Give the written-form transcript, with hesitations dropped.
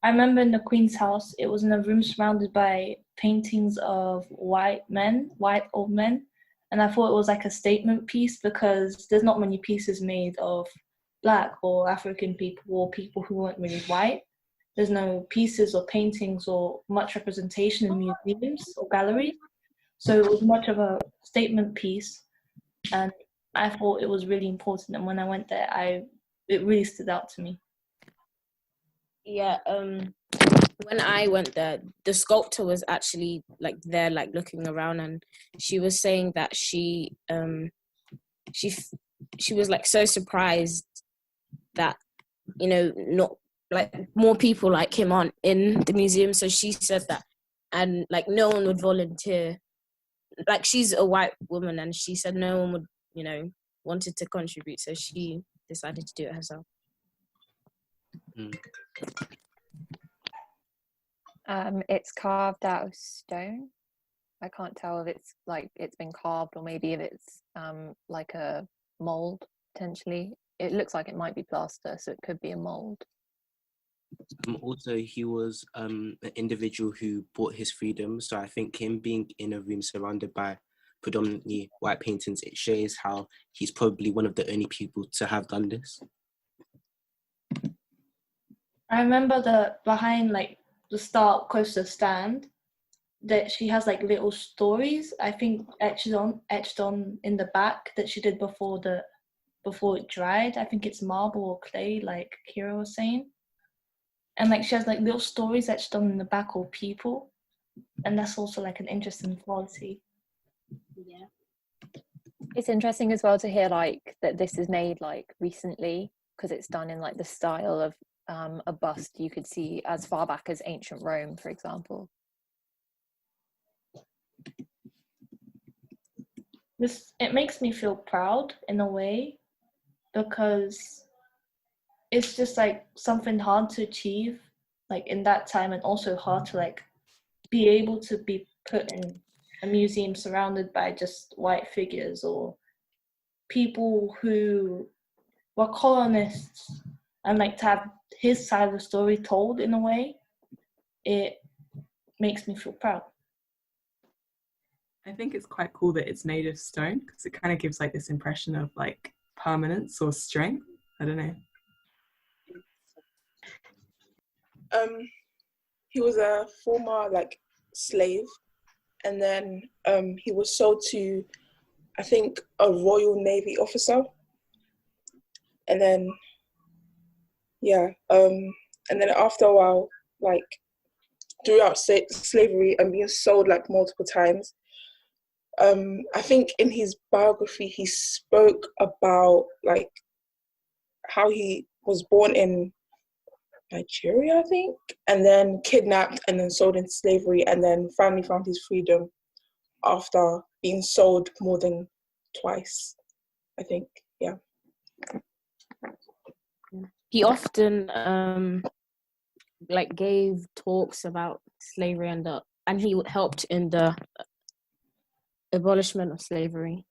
I remember in the Queen's house, it was in a room surrounded by paintings of white old men. And I thought it was like a statement piece because there's not many pieces made of Black or African people or people who weren't really white. There's no pieces or paintings or much representation in museums or galleries. So it was much of a statement piece. And I thought it was really important. And when I went there, it really stood out to me. Yeah, when I went there, the sculptor was actually like there, like looking around, and she was saying that she was like so surprised that, you know, not like more people like him aren't in the museum. So she said that, and like no one would volunteer. Like she's a white woman, and she said no one would, you know, wanted to contribute. So she decided to do it herself. It's carved out of stone. I can't tell if it's like it's been carved or maybe if it's like a mold potentially. It looks like it might be plaster, so it could be a mold. Also, he was an individual who bought his freedom. So I think him being in a room surrounded by predominantly white paintings, it shows how he's probably one of the only people to have done this. I remember behind like the Star coaster stand that she has like little stories, I think etched on in the back that she did before it dried. I think it's marble or clay, like Kira was saying. And like she has like little stories etched on in the back or people. And that's also like an interesting quality. Yeah. It's interesting as well to hear like that this is made like recently because it's done in like the style of a bust you could see as far back as ancient Rome, for example. It makes me feel proud in a way because it's just like something hard to achieve like in that time, and also hard to like be able to be put in a museum surrounded by just white figures or people who were colonists, and like to have his side of the story told in a way. It makes me feel proud. I think it's quite cool that it's made of stone because it kind of gives like this impression of like permanence or strength. I don't know. He was a former like slave, and then he was sold to, I think, a Royal Navy officer, and then and then after a while, like throughout slavery and being sold like multiple times, I think in his biography he spoke about like how he was born in Nigeria, I think, and then kidnapped and then sold into slavery, and then finally found his freedom after being sold more than twice, I think. Yeah. He often like gave talks about slavery and he helped in the abolishment of slavery.